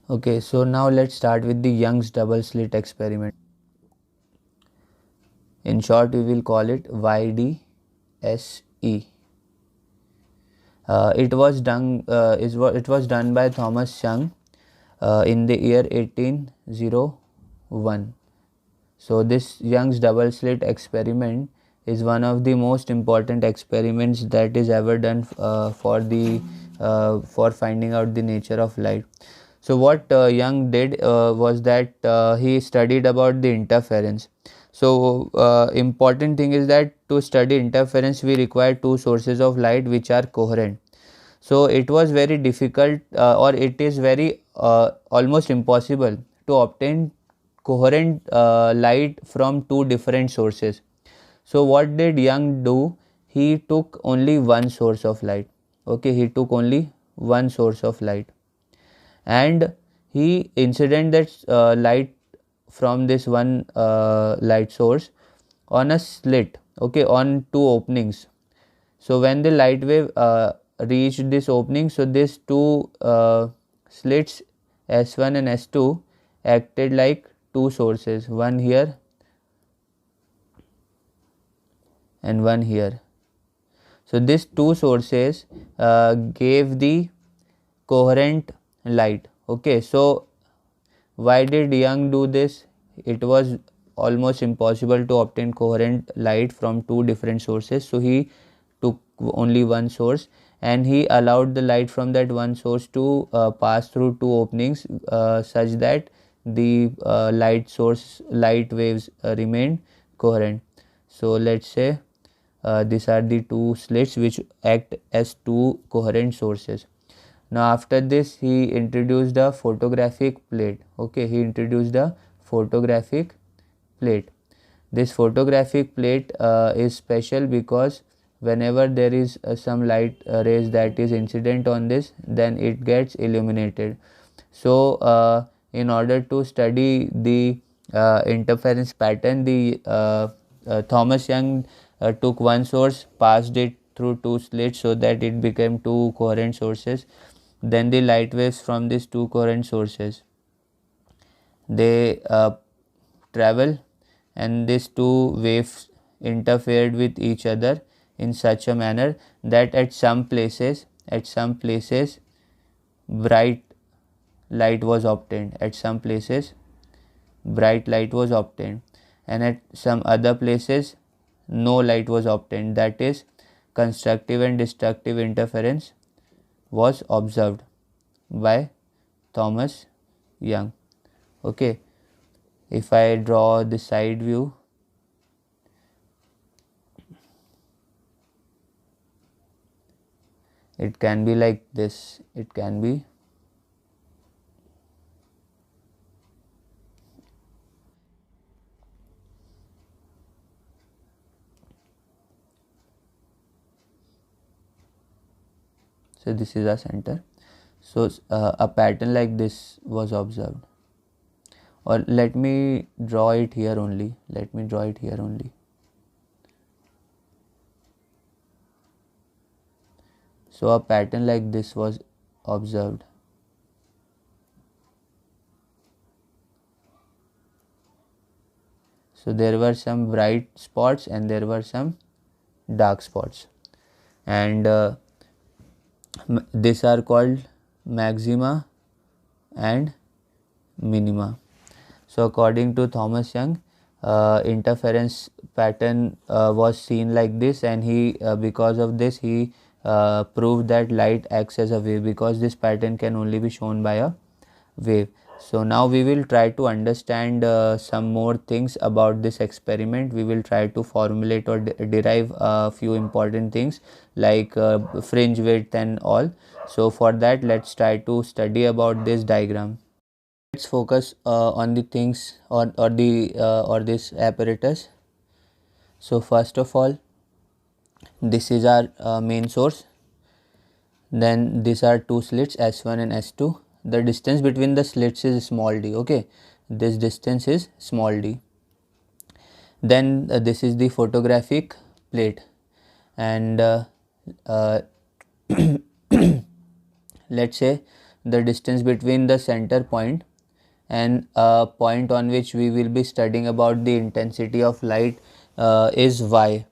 Okay, so now let's start with the Young's double slit experiment. In short, we will call it YDSE. It was done by Thomas Young in the year 1801. So this Young's double slit experiment is one of the most important experiments that is ever done for finding out the nature of light. So what Young did was that he studied about the interference. So important thing is that to study interference we require two sources of light which are coherent. So it was very difficult or it is very almost impossible to obtain coherent light from two different sources. So what did Young do? He took only one source of light. Okay, he took only one source of light, and he incident that light from this one light source on a slit, okay, on two openings. So when the light wave reached this opening, so these two slits S1 and S2 acted like two sources, one here and one here. So these two sources gave the coherent light. Okay, so why did Young do this? It was almost impossible to obtain coherent light from two different sources, so he took only one source and he allowed the light from that one source to pass through two openings such that the light waves remained coherent. So let's say these are the two slits which act as two coherent sources. Now after this he introduced a photographic plate. Okay, he introduced a photographic plate. This photographic plate is special because whenever there is some light rays that is incident on this, then it gets illuminated. So in order to study the interference pattern, the Thomas Young took one source, passed it through two slits so that it became two coherent sources. Then the light waves from these two coherent sources, they travel, and these two waves interfered with each other in such a manner that at some places bright light was obtained, at some places bright light was obtained, and at some other places no light was obtained, that is constructive and destructive interference was observed by Thomas Young. Okay, if I draw the side view, it can be like this, it can be so this is a center. So a pattern like this was observed, or let me draw it here only, so a pattern like this was observed. So there were some bright spots and there were some dark spots, and these are called maxima and minima. So according to Thomas Young, interference pattern was seen like this, and he because of this he proved that light acts as a wave, because this pattern can only be shown by a wave. So now we will try to understand some more things about this experiment. We will try to formulate or derive a few important things like fringe width and all. So for that, let's try to study about this diagram. Let's focus on the things or this apparatus. So first of all, this is our main source. Then these are two slits S1 and S2. The distance between the slits is small d. Okay, this distance is small d. Then this is the photographic plate, and let's say the distance between the center point and a point on which we will be studying about the intensity of light is y.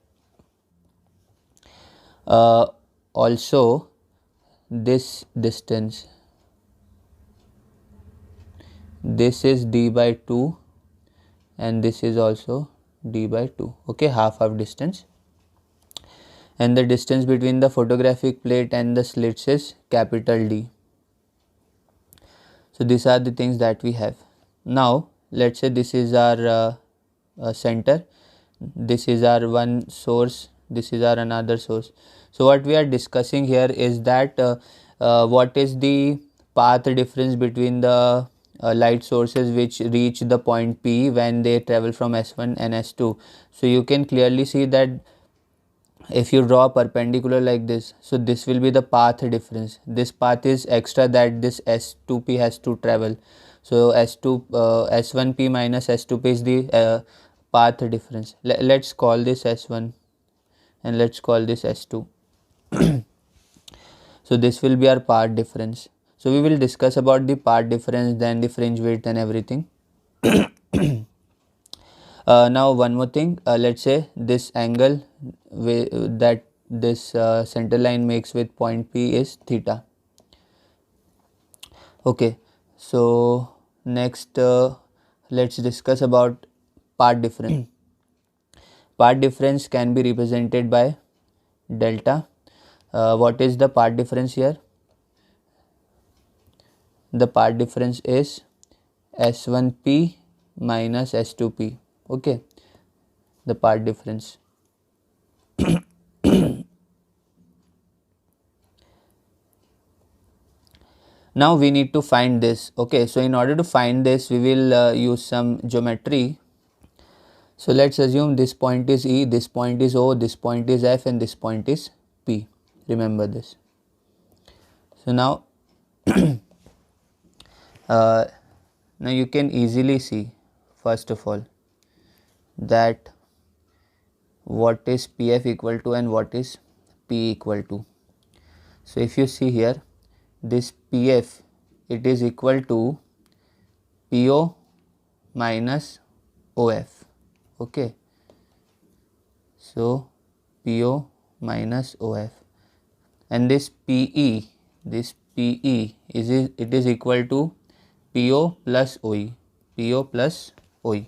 Also this distance, this is d by 2 and this is also d by 2, okay, half distance, and the distance between the photographic plate and the slits is capital D. So these are the things that we have. Now let's say this is our center, this is our one source, this is our another source. So what we are discussing here is that what is the path difference between the light sources which reach the point P when they travel from S1 and S2. So you can clearly see that if you draw perpendicular like this, so this will be the path difference. This path is extra that this S2P has to travel. So S1P minus S2P is the path difference. Let's call this S1 and let's call this S2. So this will be our path difference. So we will discuss about the path difference, then the fringe width and everything. Now one more thing, let's say this angle that this center line makes with point P is theta. Okay, so next let's discuss about path difference. Path difference can be represented by delta. What is the path difference here? The path difference is S1P minus S2P. Okay, the path difference. Now we need to find this. Okay, so in order to find this, we will use some geometry. So let's assume this point is E, this point is O, this point is F, and this point is P. Remember this. So now now you can easily see, first of all, that what is PF equal to and what is P equal to. So if you see here, this PF, it is equal to PO minus OF. Okay, so PO minus OF, and this PE is it is equal to PO plus OE, PO plus OE.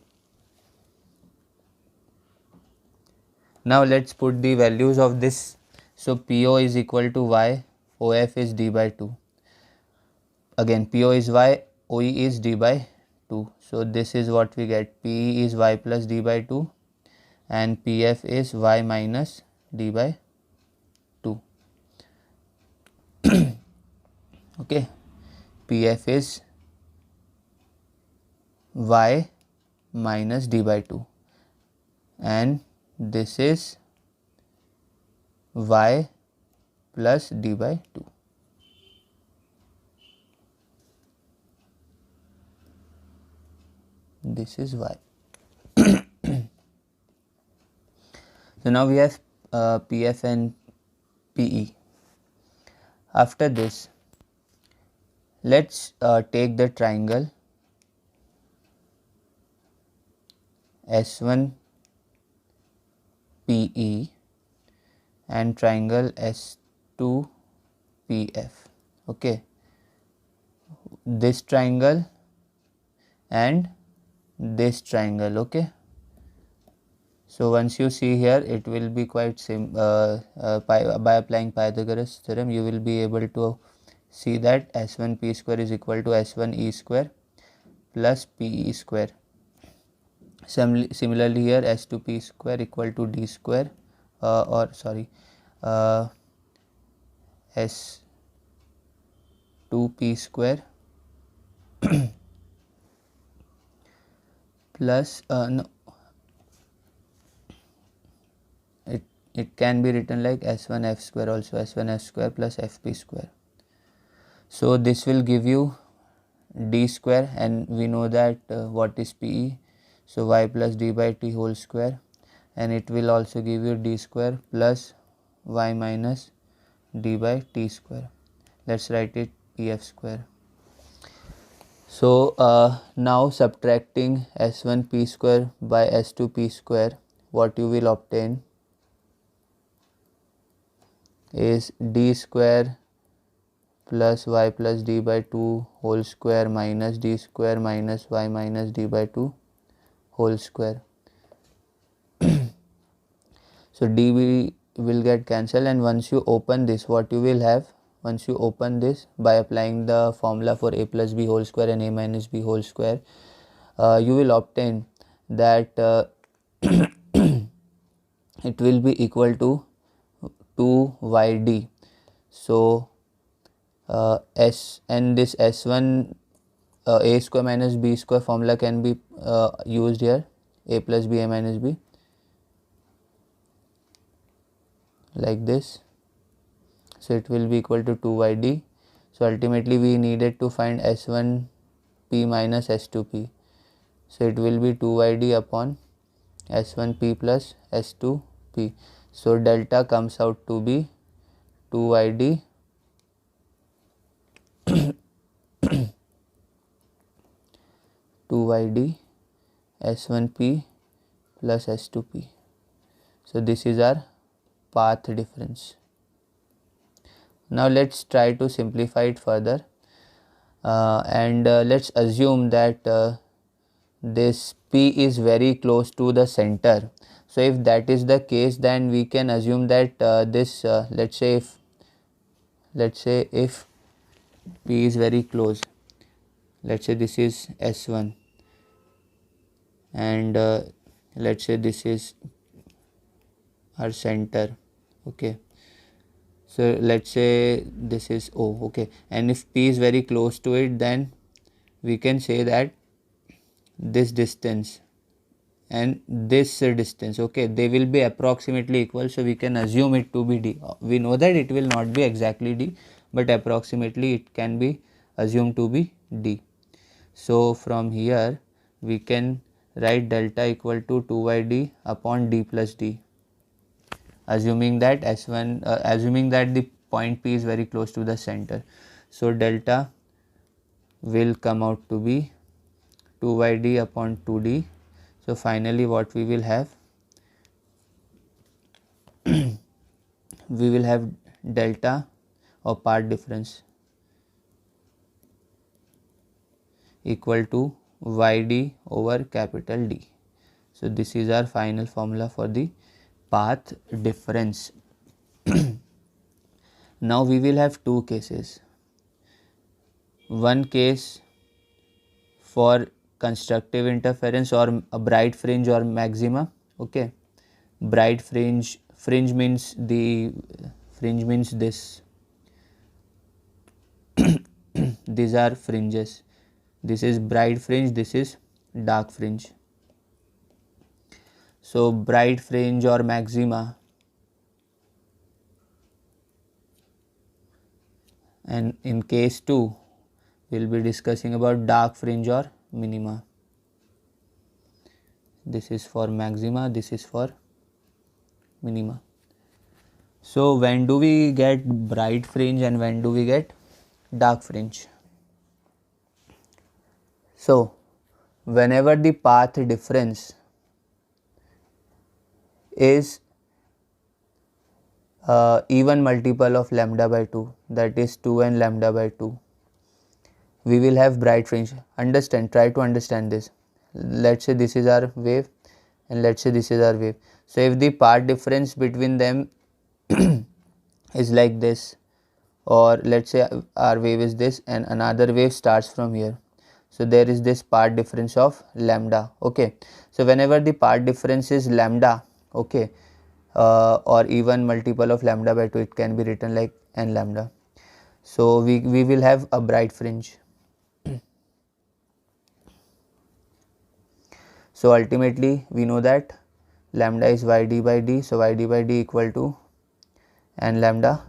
Now let's put the values of this. So PO is equal to y, OF is d by 2. Again PO is y, OE is d by 2. So this is what we get. PE is y plus d by 2 and PF is y minus d by 2. Okay, PF is y minus d by 2 and this is y plus d by 2. This is y. So now we have PF and PE. After this, let's take the triangle S1 PE and triangle S2 PF. Okay, this triangle and this triangle. Okay, so once you see here, it will be quite by applying Pythagoras theorem, you will be able to see that S1 P square is equal to S1 E square plus PE square. Similarly here, S2 P square equal to D square S2 P square plus no, it can be written like S1 F square also, S1 F square plus FP square. So this will give you D square, and we know that what is PE, so y plus d by t whole square, and it will also give you d square plus y minus d by t square. Let's write it PF square. So now subtracting s1 p square by s2 p square, what you will obtain is d square plus y plus d by 2 whole square minus d square minus y minus d by 2 whole square. So d will get cancelled, and once you open this, what you will have, once you open this by applying the formula for a plus b whole square and a minus b whole square, you will obtain that it will be equal to 2yd. So s and this s1 a square minus b square formula can be used here, a plus b a minus b, like this. So it will be equal to 2yd. So ultimately we needed to find s1 p minus s2 p. So it will be 2yd upon s1 p plus s2 p. So delta comes out to be 2yd s1 p plus s2 p. So this is our path difference. Now let's try to simplify it further, and let's assume that this p is very close to the center. So if that is the case, then we can assume that this let's say if p is very close, let's say this is s1, and let's say this is our center, okay. So let's say this is O, okay, and if p is very close to it, then we can say that this distance and this distance, okay, they will be approximately equal. So we can assume it to be d. We know that it will not be exactly d, but approximately it can be assumed to be d. So from here we can write delta equal to 2yd upon d plus d, assuming that s1 assuming that the point p is very close to the center. So delta will come out to be 2yd upon 2d. So finally what we will have, we will have delta or path difference equal to yd over capital D. So this is our final formula for the path difference. Now we will have two cases. One case for constructive interference or a bright fringe or maxima, okay. Bright fringe means the fringe means this these are fringes. This is bright fringe, this is dark fringe. So bright fringe or maxima, and in case 2 we will be discussing about dark fringe or minima. This is for maxima, this is for minima. So when do we get bright fringe and when do we get dark fringe? So whenever the path difference is even multiple of lambda by 2, that is 2n lambda by 2, we will have bright fringe. Understand, try to understand this. Let's say this is our wave and let's say this is our wave. So if the path difference between them is like this, or let's say our wave is this and another wave starts from here, so there is this path difference of lambda, okay. So whenever the path difference is lambda, okay, or even multiple of lambda by 2, it can be written like n lambda. So we will have a bright fringe. So ultimately we know that lambda is yd by d, so yd by d equal to n lambda,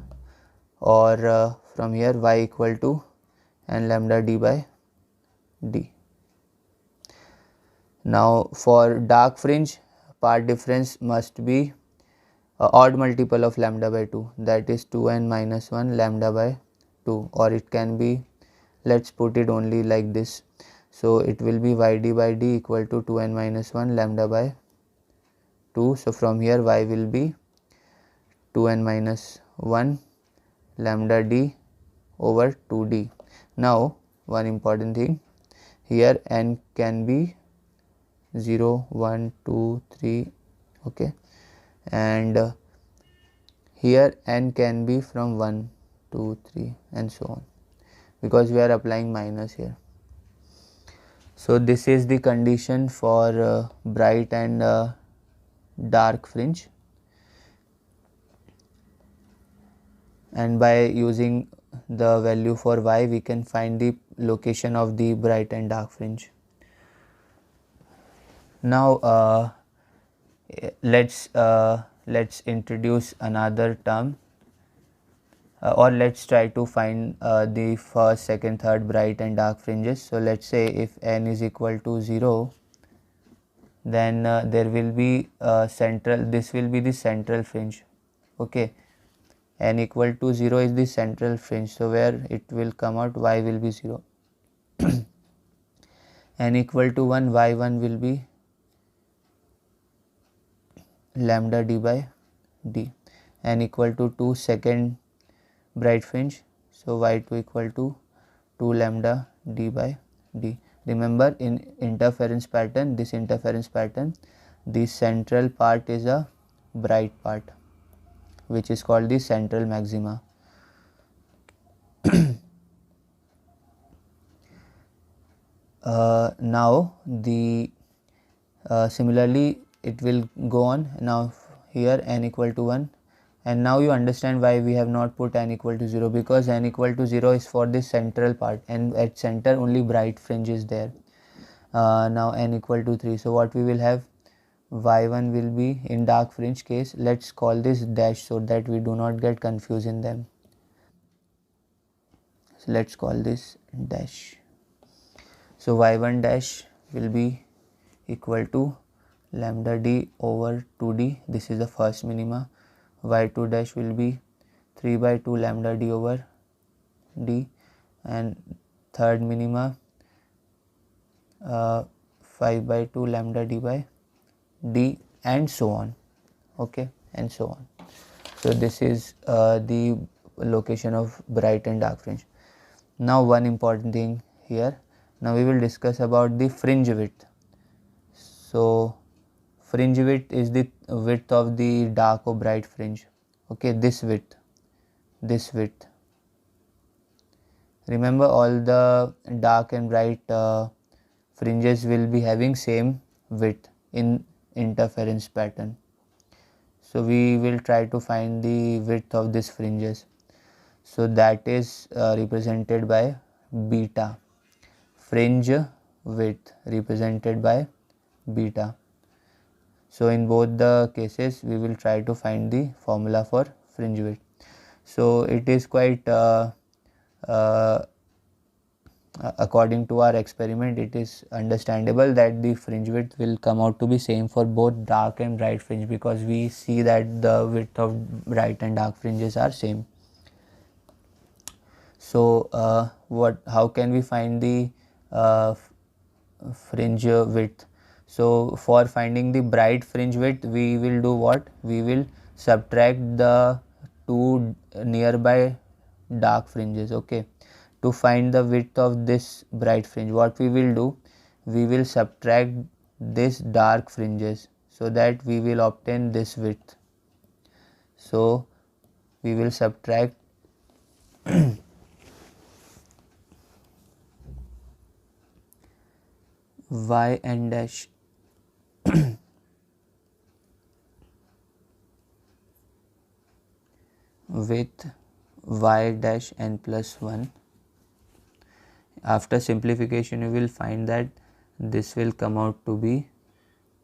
or from here y equal to n lambda d by d. Now for dark fringe, path difference must be odd multiple of lambda by 2, that is 2n minus 1 lambda by 2, or it can be let's put it only like this. So it will be yd by d equal to 2n minus 1 lambda by 2. So from here y will be 2n minus 1 lambda d over 2d. Now one important thing, here n can be 0, 1, 2, 3, okay, and here n can be from 1, 2, 3 and so on, because we are applying minus here. So this is the condition for bright and dark fringe, and by using the value for y we can find the location of the bright and dark fringe. Now let's introduce another term, or let's try to find the first, second, third bright and dark fringes. So let's say if n is equal to 0, then there will be central, this will be the central fringe, okay. N equal to 0 is the central fringe, so where it will come out, y will be 0. N equal to 1, y1 will be lambda d by d. N equal to 2, second bright fringe, so y2 equal to 2 lambda d by d. Remember, in interference pattern, this interference pattern, the central part is a bright part, which is called the central maxima. Now the similarly it will go on. Now here n equal to 1, and now you understand why we have not put n equal to 0, because n equal to 0 is for the central part, and at center only bright fringe is there. Now n equal to 3, so what we will have, y1 will be, in dark fringe case, let's call this dash so that we do not get confused in them. So let's call this dash. So y1 dash will be equal to lambda d over 2d, this is the first minima. Y2 dash will be 3 by 2 lambda d over d, and third minima 5 by 2 lambda d by d, and so on, okay, and so on. So this is the location of bright and dark fringe. Now one important thing here, now we will discuss about the fringe width. So fringe width is the width of the dark or bright fringe, okay, this width, this width. Remember, all the dark and bright fringes will be having same width in interference pattern. So we will try to find the width of these fringes. So that is represented by beta, fringe width represented by beta. So in both the cases we will try to find the formula for fringe width. So it is quite according to our experiment, it is understandable that the fringe width will come out to be same for both dark and bright fringe, because we see that the width of bright and dark fringes are same. So how can we find the fringe width? So for finding the bright fringe width, we will do what? We will subtract the two nearby dark fringes, okay. To find the width of this bright fringe, what we will do, we will subtract this dark fringes, so that we will obtain this width. So we will subtract y n dash with y dash n plus 1. After simplification you will find that this will come out to be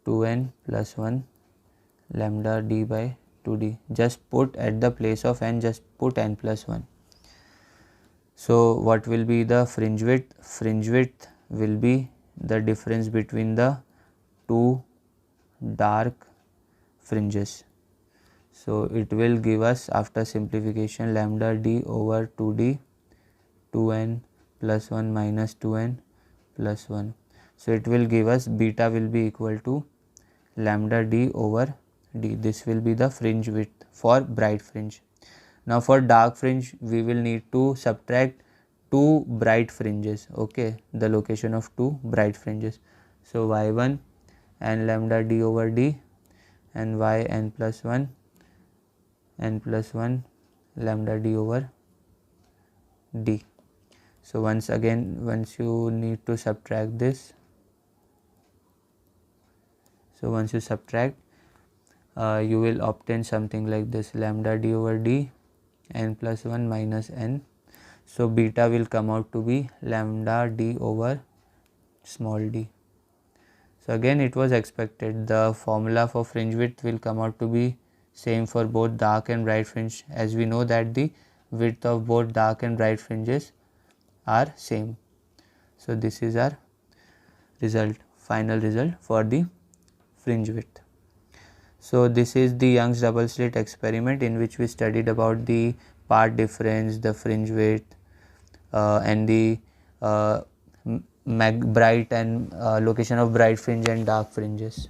2n plus 1 lambda d by 2d. Just put at the place of n, just put n plus 1. So what will be the fringe width? Fringe width will be the difference between the two dark fringes. So it will give us, after simplification, lambda d over 2d, 2n plus 1 minus 2n plus 1. So it will give us beta will be equal to lambda d over d. This will be the fringe width for bright fringe. Now for dark fringe we will need to subtract two bright fringes, okay, the location of two bright fringes. So y1 and lambda d over d and yn plus 1 n plus 1 lambda d over d. So once you need to subtract this, so once you subtract you will obtain something like this, lambda d over d n plus 1 minus n. So beta will come out to be lambda d over small d. So again it was expected the formula for fringe width will come out to be same for both dark and bright fringe, as we know that the width of both dark and bright fringes are same. So this is our result, final result for the fringe width. So this is the Young's double slit experiment in which we studied about the part difference, the fringe width and the bright and location of bright fringe and dark fringes.